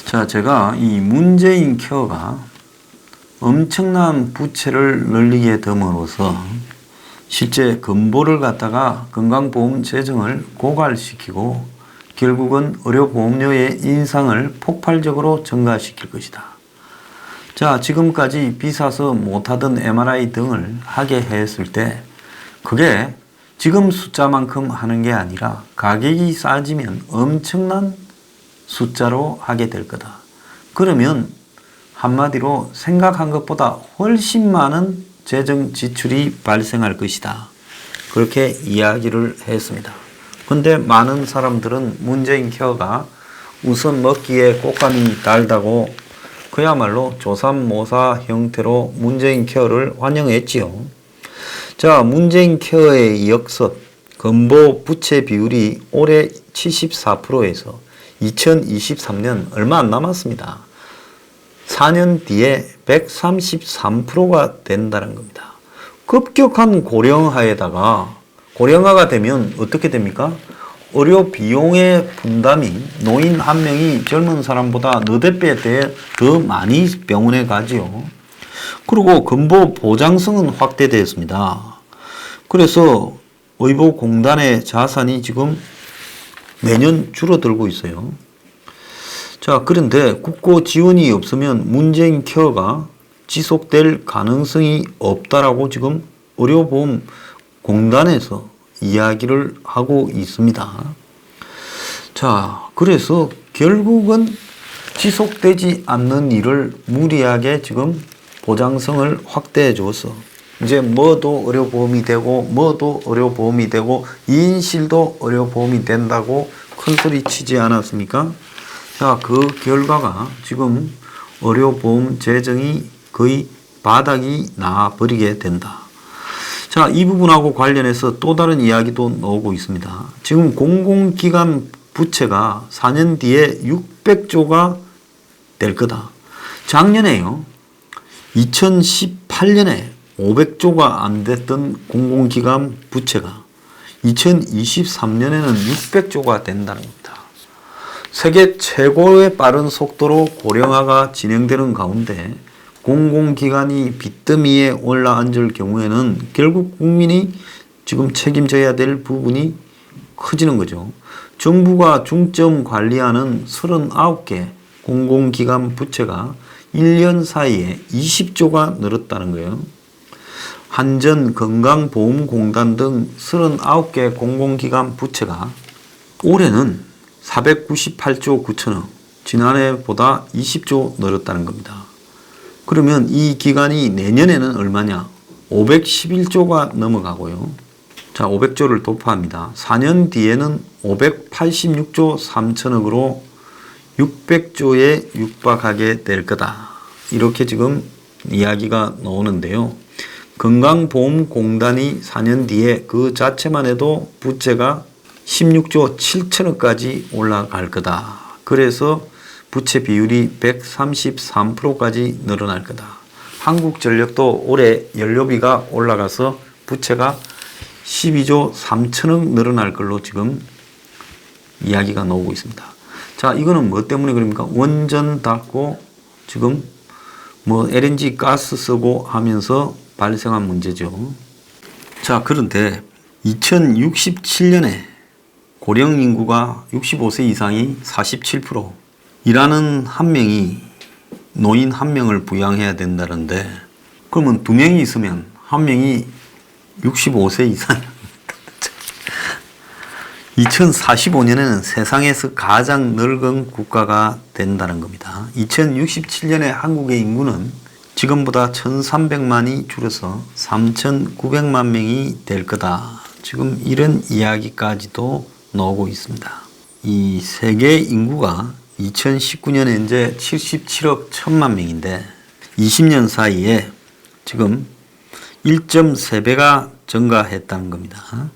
자, 제가 이 문재인 케어가 엄청난 부채를 늘리게 됨으로써 실제 건보를 갖다가 건강보험 재정을 고갈시키고 결국은 의료보험료의 인상을 폭발적으로 증가시킬 것이다. 자, 지금까지 비싸서 못하던 MRI 등을 하게 했을 때 그게 지금 숫자만큼 하는 게 아니라 가격이 싸지면 엄청난 숫자로 하게 될 거다. 그러면 한마디로 생각한 것보다 훨씬 많은 재정 지출이 발생할 것이다. 그렇게 이야기를 했습니다. 근데 많은 사람들은 문재인 케어가 우선 먹기에 꽃감이 달다고 그야말로 조삼모사 형태로 문재인 케어를 환영했지요. 자, 문재인 케어의 역습, 건보 부채 비율이 올해 74%에서 2023년 얼마 안 남았습니다. 4년 뒤에 133%가 된다는 겁니다. 급격한 고령화에다가 고령화가 되면 어떻게 됩니까? 의료 비용의 분담이 노인 한 명이 젊은 사람보다 너댓 배 더 많이 병원에 가지요. 그리고 건보 보장성은 확대되었습니다. 그래서 의료공단의 자산이 지금 매년 줄어들고 있어요. 자, 그런데 국고 지원이 없으면 문재인 케어가 지속될 가능성이 없다라고 지금 의료보험공단에서 이야기를 하고 있습니다. 자, 그래서 결국은 지속되지 않는 일을 무리하게 지금 보장성을 확대해 줘서 이제 뭐도 의료보험이 되고 뭐도 의료보험이 되고 인실도 의료보험이 된다고 큰소리 치지 않았습니까? 자, 그 결과가 지금 의료보험 재정이 거의 바닥이 나버리게 된다. 자, 이 부분하고 관련해서 또 다른 이야기도 나오고 있습니다. 지금 공공기관 부채가 4년 뒤에 600조가 될 거다. 작년에요. 2018년에 500조가 안 됐던 공공기관 부채가 2023년에는 600조가 된다는 겁니다. 세계 최고의 빠른 속도로 고령화가 진행되는 가운데 공공기관이 빚더미에 올라앉을 경우에는 결국 국민이 지금 책임져야 될 부분이 커지는 거죠. 정부가 중점 관리하는 39개 공공기관 부채가 1년 사이에 20조가 늘었다는 거예요. 한전건강보험공단 등 39개 공공기관 부채가 올해는 498조 9천억, 지난해보다 20조 늘었다는 겁니다. 그러면 이 기간이 내년에는 얼마냐? 511조가 넘어가고요. 자, 500조를 돌파합니다. 4년 뒤에는 586조 3천억으로 600조에 육박하게 될 거다. 이렇게 지금 이야기가 나오는데요. 건강보험공단이 4년 뒤에 그 자체만 해도 부채가 16조 7천억까지 올라갈 거다. 그래서 부채 비율이 133%까지 늘어날 거다. 한국전력도 올해 연료비가 올라가서 부채가 12조 3천억 늘어날 걸로 지금 이야기가 나오고 있습니다. 자, 이거는 뭐 때문에 그럽니까? 원전 닫고 지금 뭐 LNG 가스 쓰고 하면서 발생한 문제죠. 자, 그런데 2067년에 고령 인구가 65세 이상이 47%, 일하는 한 명이 노인 한 명을 부양해야 된다는데 그러면 두 명이 있으면 한 명이 65세 이상이야. 2045년에는 세상에서 가장 늙은 국가가 된다는 겁니다. 2067년에 한국의 인구는 지금보다 1300만이 줄어서 3900만 명이 될 거다. 지금 이런 이야기까지도 나오고 있습니다. 이 세계 인구가 2019년에 이제 77억 1000만 명인데 20년 사이에 지금 1.3배가 증가했다는 겁니다.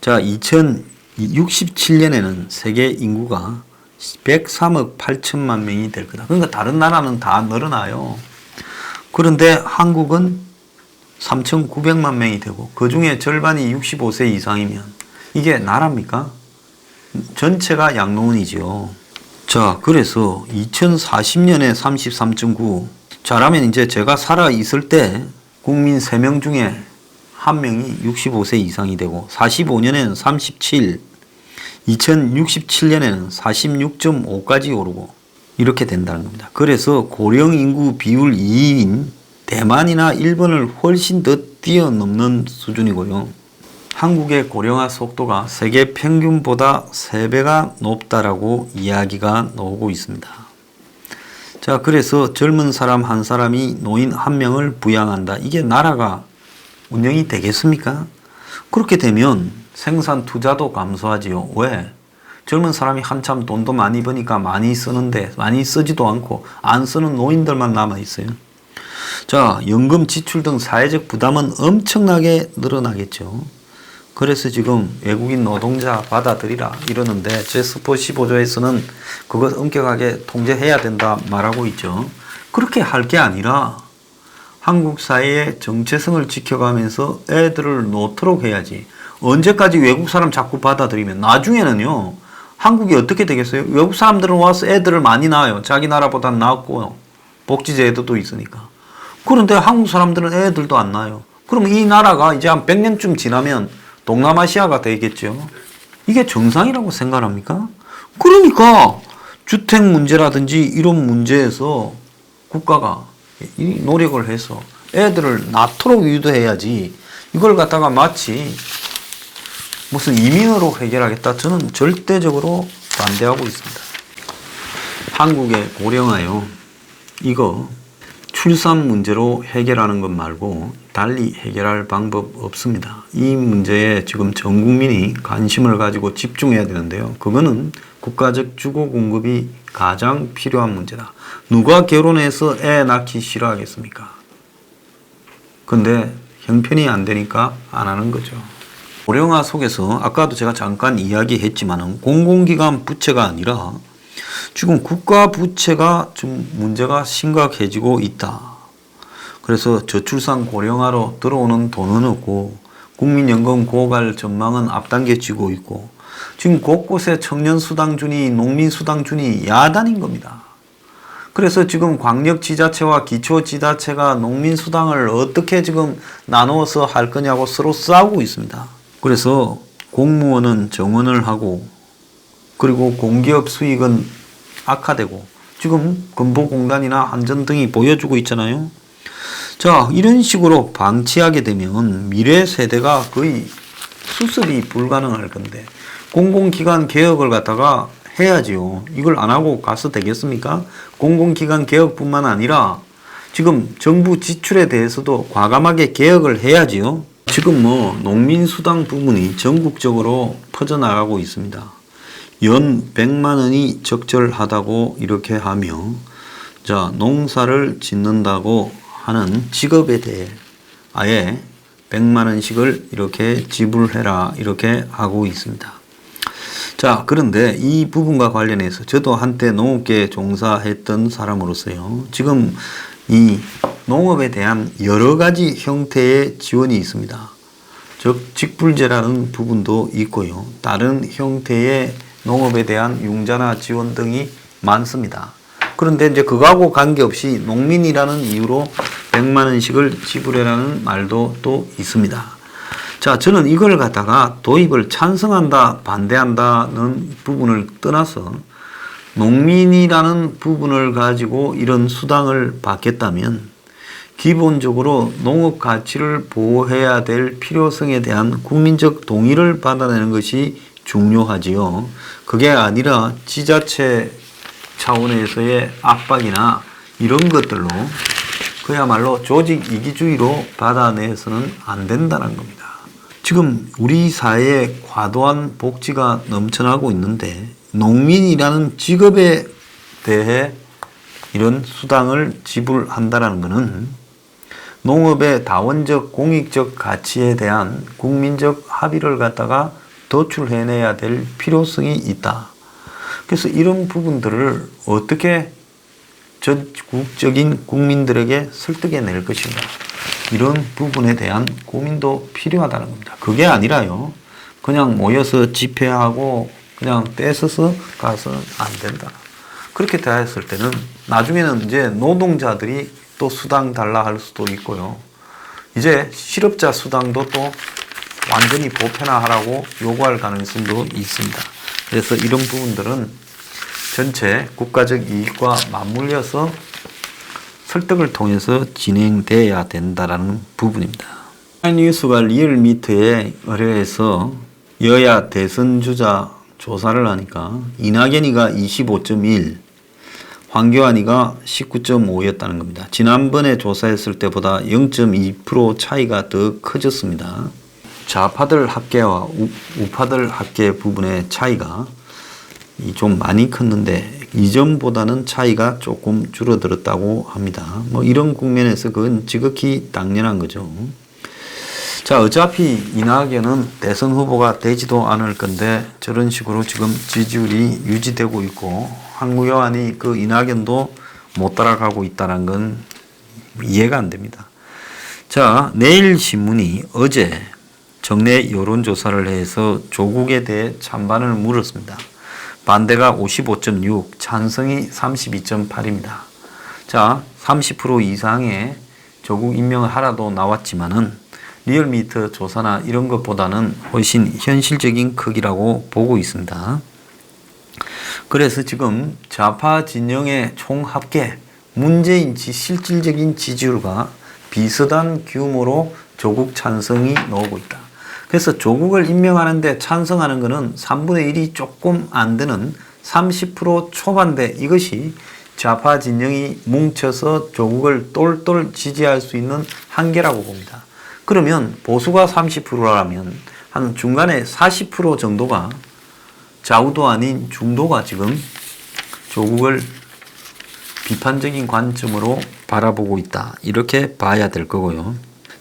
자, 2067년에는 세계 인구가 103억 8천만 명이 될 거다. 그러니까 다른 나라는 다 늘어나요. 그런데 한국은 3,900만 명이 되고 그 중에 절반이 65세 이상이면 이게 나라입니까? 전체가 양로원이죠. 자, 그래서 2040년에 33.9. 자라면 이제 제가 살아 있을 때 국민 3명 중에 1명이 65세 이상이 되고 45년에는 37, 2067년에는 46.5까지 오르고 이렇게 된다는 겁니다. 그래서 고령 인구 비율 2위인 대만이나 일본을 훨씬 더 뛰어넘는 수준이고요. 한국의 고령화 속도가 세계 평균보다 3배가 높다라고 이야기가 나오고 있습니다. 자, 그래서 젊은 사람 한 사람이 노인 1명을 부양한다. 이게 나라가 운영이 되겠습니까? 그렇게 되면 생산 투자도 감소하지요. 왜? 젊은 사람이 한참 돈도 많이 버니까 많이 쓰는데 많이 쓰지도 않고 안 쓰는 노인들만 남아 있어요. 자, 연금 지출 등 사회적 부담은 엄청나게 늘어나겠죠. 그래서 지금 외국인 노동자 받아들이라 이러는데 제스포 15조에서는 그것 엄격하게 통제해야 된다 말하고 있죠. 그렇게 할 게 아니라 한국 사회의 정체성을 지켜가면서 애들을 놓도록 해야지. 언제까지 외국 사람 자꾸 받아들이면 나중에는요. 한국이 어떻게 되겠어요? 외국 사람들은 와서 애들을 많이 낳아요. 자기 나라보다 낫고 복지제도도 있으니까. 그런데 한국 사람들은 애들도 안 낳아요. 그럼 이 나라가 이제 한 100년쯤 지나면 동남아시아가 되겠죠. 이게 정상이라고 생각합니까? 그러니까 주택 문제라든지 이런 문제에서 국가가 이 노력을 해서 애들을 낳도록 유도해야지 이걸 갖다가 마치 무슨 이민으로 해결하겠다. 저는 절대적으로 반대하고 있습니다. 한국의 고령화요. 이거 출산 문제로 해결하는 것 말고 달리 해결할 방법 없습니다. 이 문제에 지금 전 국민이 관심을 가지고 집중해야 되는데요. 그거는 국가적 주거 공급이 가장 필요한 문제다. 누가 결혼해서 애 낳기 싫어하겠습니까? 근데 형편이 안 되니까 안 하는 거죠. 고령화 속에서 아까도 제가 잠깐 이야기했지만은 공공기관 부채가 아니라 지금 국가 부채가 좀 문제가 심각해지고 있다. 그래서 저출산 고령화로 들어오는 돈은 없고 국민연금 고갈 전망은 앞당겨지고 있고 지금 곳곳에 청년수당준이 농민수당준이 야단인 겁니다. 그래서 지금 광역지자체와 기초지자체가 농민수당을 어떻게 지금 나누어서 할 거냐고 서로 싸우고 있습니다. 그래서 공무원은 정원을 하고 그리고 공기업 수익은 악화되고 지금 건보공단이나 한전 등이 보여주고 있잖아요. 자, 이런 식으로 방치하게 되면 미래 세대가 거의 수습이 불가능할 건데 공공기관 개혁을 갖다가 해야지요. 이걸 안 하고 가서 되겠습니까? 공공기관 개혁뿐만 아니라 지금 정부 지출에 대해서도 과감하게 개혁을 해야지요. 지금 농민수당 부분이 전국적으로 퍼져나가고 있습니다. 연 100만 원이 적절하다고 이렇게 하며 자, 농사를 짓는다고 하는 직업에 대해 아예 100만 원씩을 이렇게 지불해라 이렇게 하고 있습니다. 자, 그런데 이 부분과 관련해서 저도 한때 농업계에 종사했던 사람으로서요. 지금 이 농업에 대한 여러 가지 형태의 지원이 있습니다. 즉 직불제라는 부분도 있고요. 다른 형태의 농업에 대한 융자나 지원 등이 많습니다. 그런데 이제 그거하고 관계없이 농민이라는 이유로 100만 원씩을 지불해라는 말도 또 있습니다. 자, 저는 이걸 갖다가 도입을 찬성한다, 반대한다는 부분을 떠나서 농민이라는 부분을 가지고 이런 수당을 받겠다면 기본적으로 농업 가치를 보호해야 될 필요성에 대한 국민적 동의를 받아내는 것이 중요하지요. 그게 아니라 지자체 차원에서의 압박이나 이런 것들로 그야말로 조직 이기주의로 받아내서는 안 된다는 겁니다. 지금 우리 사회에 과도한 복지가 넘쳐나고 있는데 농민이라는 직업에 대해 이런 수당을 지불한다는 것은 농업의 다원적 공익적 가치에 대한 국민적 합의를 갖다가 도출해내야 될 필요성이 있다. 그래서 이런 부분들을 어떻게 전국적인 국민들에게 설득해낼 것인가. 이런 부분에 대한 고민도 필요하다는 겁니다. 그게 아니라요. 그냥 모여서 집회하고 그냥 떼서서 가서는 안 된다. 그렇게 대했을 때는 나중에는 이제 노동자들이 또 수당 달라 할 수도 있고요. 이제 실업자 수당도 또 완전히 보편화하라고 요구할 가능성도 있습니다. 그래서 이런 부분들은 전체 국가적 이익과 맞물려서 설득을 통해서 진행돼야 된다라는 부분입니다. 뉴스가 리얼미터에 의뢰해서 여야 대선 주자 조사를 하니까 이낙연이가 25.1, 황교안이가 19.5였다는 겁니다. 지난번에 조사했을 때보다 0.2% 차이가 더 커졌습니다. 좌파들 합계와 우파들 합계 부분의 차이가 좀 많이 컸는데 이전보다는 차이가 조금 줄어들었다고 합니다. 뭐 이런 국면에서 그건 지극히 당연한 거죠. 자, 어차피 이낙연은 대선 후보가 되지도 않을 건데 저런 식으로 지금 지지율이 유지되고 있고 황교안이 그 이낙연도 못 따라가고 있다는 건 이해가 안 됩니다. 자, 내일 신문이 어제 정례 여론조사를 해서 조국에 대해 찬반을 물었습니다. 반대가 55.6, 찬성이 32.8입니다. 자, 30% 이상의 조국 임명을 하라도 나왔지만은 리얼미터 조사나 이런 것보다는 훨씬 현실적인 크기라고 보고 있습니다. 그래서 지금 좌파 진영의 총합계 문재인 실질적인 지지율과 비슷한 규모로 조국 찬성이 나오고 있다. 그래서 조국을 임명하는데 찬성하는 것은 3분의 1이 조금 안 되는 30% 초반대, 이것이 좌파 진영이 뭉쳐서 조국을 똘똘 지지할 수 있는 한계라고 봅니다. 그러면 보수가 30%라면 한 중간에 40% 정도가 좌우도 아닌 중도가 지금 조국을 비판적인 관점으로 바라보고 있다. 이렇게 봐야 될 거고요.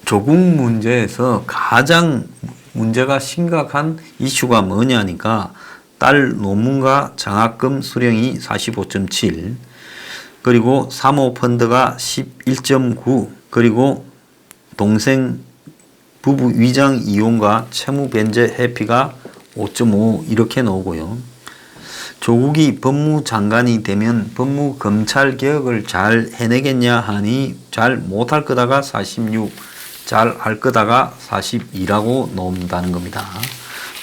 조국 문제에서 가장 문제가 심각한 이슈가 뭐냐니까 딸 논문과 장학금 수령이 45.7, 그리고 사모펀드가 11.9, 그리고 동생 부부 위장 이혼과 채무 변제 회피가 5.5 이렇게 나오고요. 조국이 법무장관이 되면 법무검찰 개혁을 잘 해내겠냐 하니 잘 못할 거다가 46, 잘 할 거다가 42라고 나온다는 겁니다.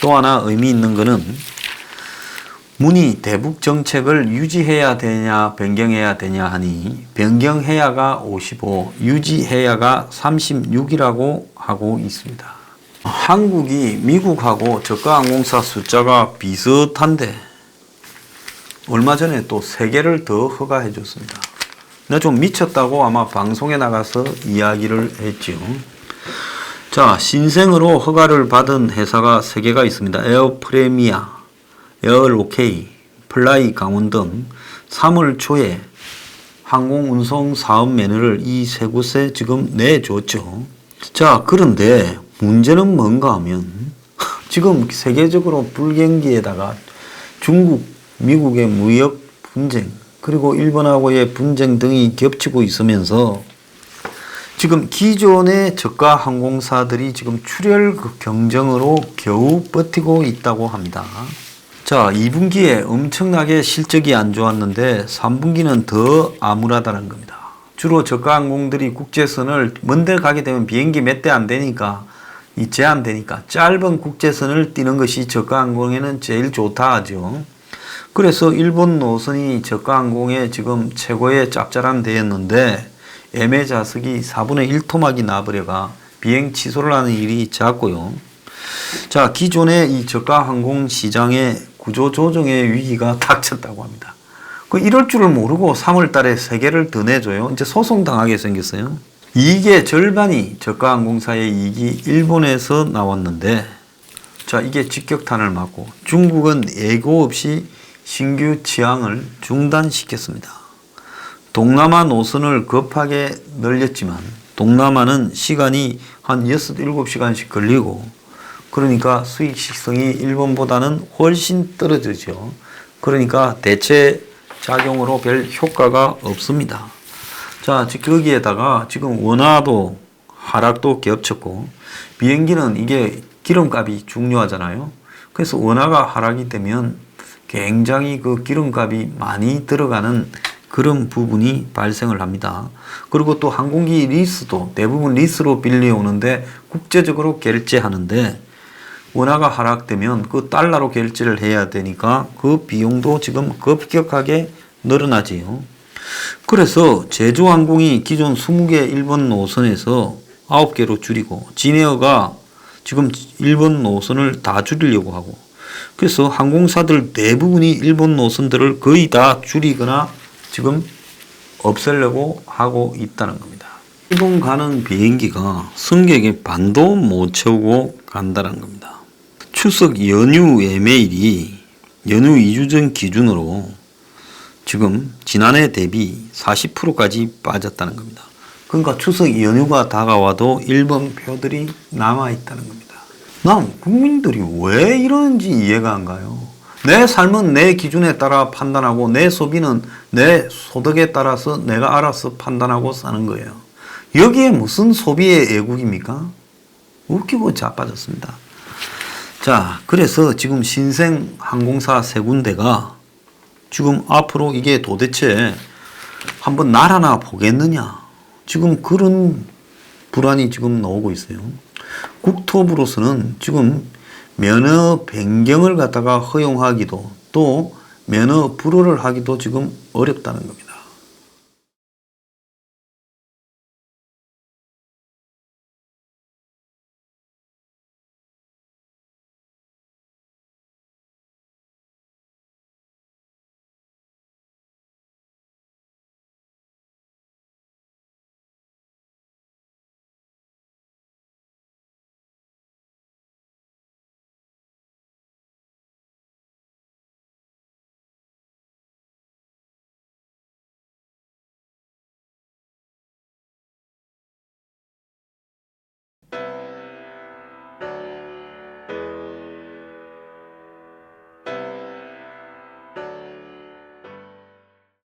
또 하나 의미 있는 거는 문이 대북 정책을 유지해야 되냐 변경해야 되냐 하니 변경해야가 55, 유지해야가 36이라고 하고 있습니다. 한국이 미국하고 저가항공사 숫자가 비슷한데 얼마 전에 또 3개를 더 허가해 줬습니다. 내가 좀 미쳤다고 아마 방송에 나가서 이야기를 했죠. 자, 신생으로 허가를 받은 회사가 3개가 있습니다. 에어프레미아, 에어로케이, 플라이 강원 등 3월 초에 항공운송 사업 매너를 이 3곳에 지금 내줬죠. 자, 그런데 문제는 뭔가 하면 지금 세계적으로 불경기에다가 중국, 미국의 무역 분쟁, 그리고 일본하고의 분쟁 등이 겹치고 있으면서 지금 기존의 저가 항공사들이 지금 출혈 경쟁으로 겨우 버티고 있다고 합니다. 자, 2분기에 엄청나게 실적이 안 좋았는데 3분기는 더 암울하다는 겁니다. 주로 저가 항공들이 국제선을 먼데 가게 되면 비행기 몇 대 안 되니까 제한되니까 짧은 국제선을 뛰는 것이 저가 항공에는 제일 좋다 하죠. 그래서 일본 노선이 저가 항공의 지금 최고의 짭짤한 데였는데 예매 좌석이 4분의 1 토막이 나버려가 비행 취소를 하는 일이 잦고요. 자, 기존의 이 저가 항공 시장의 구조 조정의 위기가 닥쳤다고 합니다. 이럴 줄을 모르고 3월 달에 3개를 더 내줘요. 이제 소송 당하게 생겼어요. 이익의 절반이 저가 항공사의 이익이 일본에서 나왔는데, 자, 이게 직격탄을 맞고 중국은 예고 없이 신규 취항을 중단시켰습니다. 동남아 노선을 급하게 늘렸지만 동남아는 시간이 한 6, 7시간씩 걸리고 그러니까 수익성이 일본보다는 훨씬 떨어지죠. 그러니까 대체 작용으로 별 효과가 없습니다. 자, 거기에다가 지금 원화도 하락도 겹쳤고 비행기는 이게 기름값이 중요하잖아요. 그래서 원화가 하락이 되면 굉장히 그 기름값이 많이 들어가는 그런 부분이 발생을 합니다. 그리고 또 항공기 리스도 대부분 리스로 빌려오는데 국제적으로 결제하는데 원화가 하락되면 그 달러로 결제를 해야 되니까 그 비용도 지금 급격하게 늘어나지요. 그래서 제주항공이 기존 20개 일본 노선에서 9개로 줄이고 진에어가 지금 일본 노선을 다 줄이려고 하고 그래서 항공사들 대부분이 일본 노선들을 거의 다 줄이거나 지금 없애려고 하고 있다는 겁니다. 일본 가는 비행기가 승객의 반도 못 채우고 간다는 겁니다. 추석 연휴 예매일이 연휴 2주 전 기준으로 지금 지난해 대비 40%까지 빠졌다는 겁니다. 그러니까 추석 연휴가 다가와도 일본 표들이 남아있다는 겁니다. 난 국민들이 왜 이러는지 이해가 안 가요. 내 삶은 내 기준에 따라 판단하고 내 소비는 내 소득에 따라서 내가 알아서 판단하고 사는 거예요. 여기에 무슨 소비의 애국입니까? 웃기고 자빠졌습니다. 자, 그래서 지금 신생 항공사 세 군데가 지금 앞으로 이게 도대체 한번 날아나 보겠느냐. 지금 그런 불안이 지금 나오고 있어요. 국토부로서는 지금 면허 변경을 갖다가 허용하기도 또 면허 불허를 하기도 지금 어렵다는 겁니다.